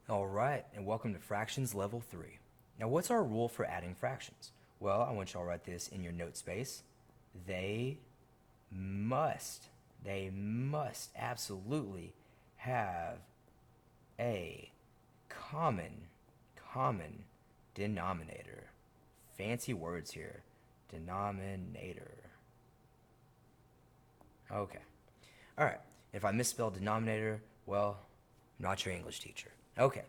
All right, and welcome to Fractions Level 3. Now, what's our rule for adding fractions? Well, I want y'all to write this in your note space. They must, they must absolutely have a common denominator. Fancy words here. Denominator. Okay. All right. If I misspelled denominator, well, I'm not your English teacher. Okay.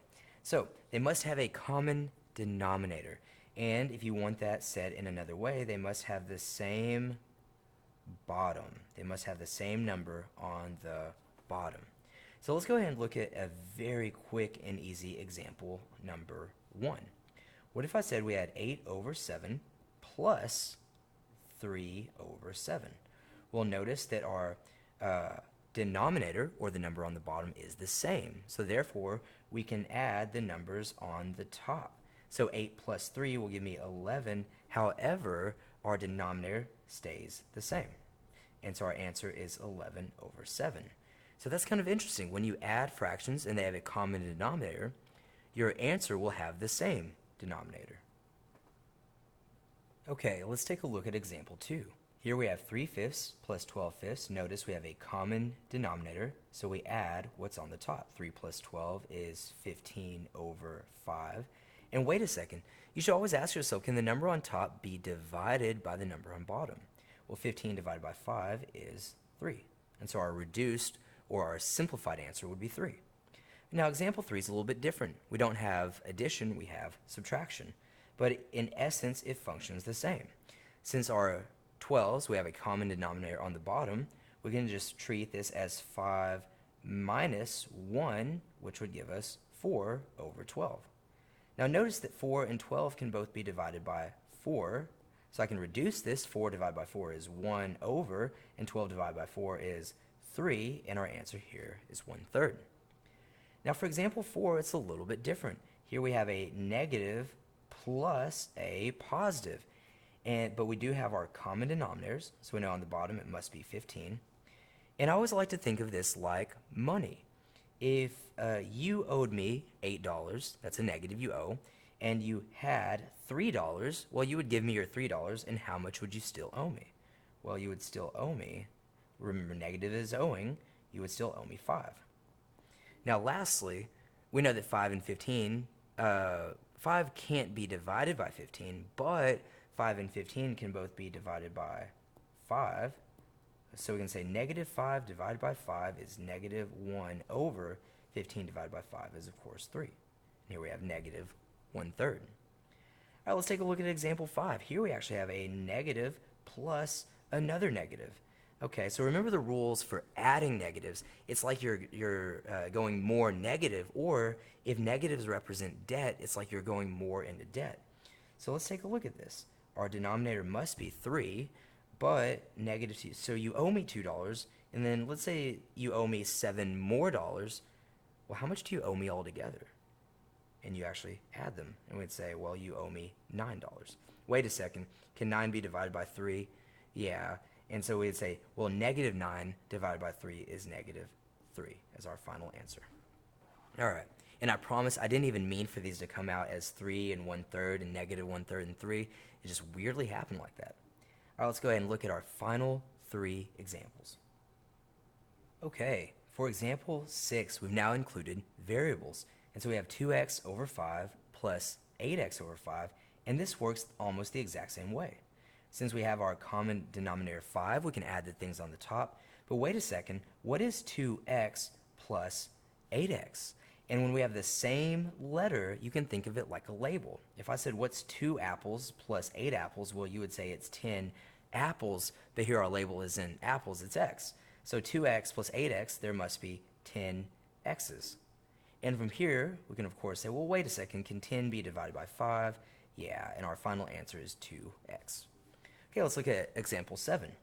So they must have a common denominator. And if you want that said in another way, they must have the same bottom. They must have the same number on the bottom. So let's go ahead and look at a very quick and easy example number 1. What if I said we had 8 over 7 plus 3 over 7? Well, notice that our denominator, or the number on the bottom, is the same. So therefore, we can add the numbers on the top. So 8 plus 3 will give me 11. However, our denominator stays the same. And so our answer is 11 over 7. So that's kind of interesting. When you add fractions and they have a common denominator, your answer will have the same denominator. Okay, let's take a look at example 2. Here we have 3 fifths plus 12 fifths. Notice we have a common denominator, so we add what's on the top. 3 plus 12 is 15 over 5. And wait a second, you should always ask yourself, can the number on top be divided by the number on bottom? Well, 15 divided by 5 is 3. And so our reduced or our simplified answer would be 3. Now, example 3 is a little bit different. We don't have addition, we have subtraction. But in essence, it functions the same. Since our 12s, we have a common denominator on the bottom, we can just treat this as 5 minus 1, which would give us 4 over 12. Now notice that 4 and 12 can both be divided by 4, so I can reduce this. 4 divided by 4 is 1 over, and 12 divided by 4 is 3, and our answer here is 1/3. Now for example 4, it's a little bit different. Here we have a negative plus a positive. But we do have our common denominators, so we know on the bottom it must be 15. And I always like to think of this like money. If you owed me $8, that's a negative you owe, and you had $3, well, you would give me your $3, and how much would you still owe me? Well, you would still owe me, remember negative is owing, you would still owe me 5. Now lastly, we know that 5 and 15, 5 can't be divided by 15, but 5 and 15 can both be divided by 5. So we can say negative 5 divided by 5 is negative 1 over 15 divided by 5 is, of course, 3. And here we have negative 1/3. All right, let's take a look at example 5. Here we actually have a negative plus another negative. Okay, so remember the rules for adding negatives. It's like you're going more negative, or if negatives represent debt, it's like you're going more into debt. So let's take a look at this. Our denominator must be 3, but negative 2. So you owe me $2, and then let's say you owe me $7 more. Well, how much do you owe me altogether? And you actually add them, and we'd say, well, you owe me $9. Wait a second, can 9 be divided by 3? Yeah, and so we'd say, well, negative 9 divided by 3 is negative 3 as our final answer. All right. And I promise I didn't even mean for these to come out as 3 and 1/3 and negative 1/3 and 3. It just weirdly happened like that. All right, let's go ahead and look at our final 3 examples. Okay, for example 6, we've now included variables. And so we have 2x over 5 plus 8x over 5, and this works almost the exact same way. Since we have our common denominator 5, we can add the things on the top. But wait a second, what is 2x plus 8x? And when we have the same letter, you can think of it like a label. If I said, what's 2 apples plus 8 apples? Well, you would say it's 10 apples, but here our label is in apples, it's x. So 2x plus 8x, there must be 10 x's. And from here, we can of course say, well, wait a second, can 10 be divided by 5? Yeah, and our final answer is 2x. Okay, let's look at example 7.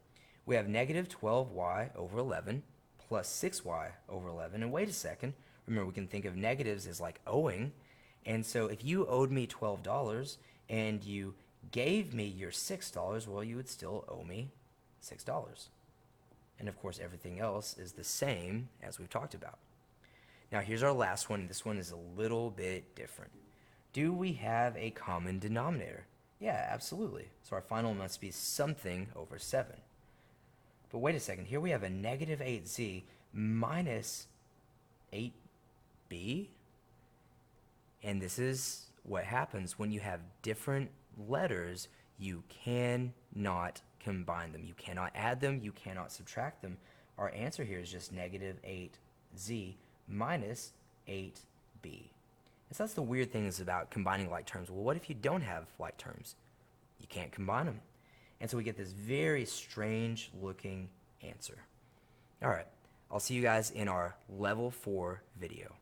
We have negative 12y over 11 plus 6y over 11. And wait a second, remember we can think of negatives as like owing. And so if you owed me $12 and you gave me your $6, well, you would still owe me $6. And of course, everything else is the same as we've talked about. Now here's our last one. This one is a little bit different. Do we have a common denominator? Yeah, absolutely. So our final must be something over 7. But wait a second. Here we have a negative 8z minus 8b. And this is what happens when you have different letters. You cannot combine them. You cannot add them. You cannot subtract them. Our answer here is just negative 8z minus 8b. And so that's the weird thing is about combining like terms. Well, what if you don't have like terms? You can't combine them. And so we get this very strange looking answer. All right, I'll see you guys in our level 4 video.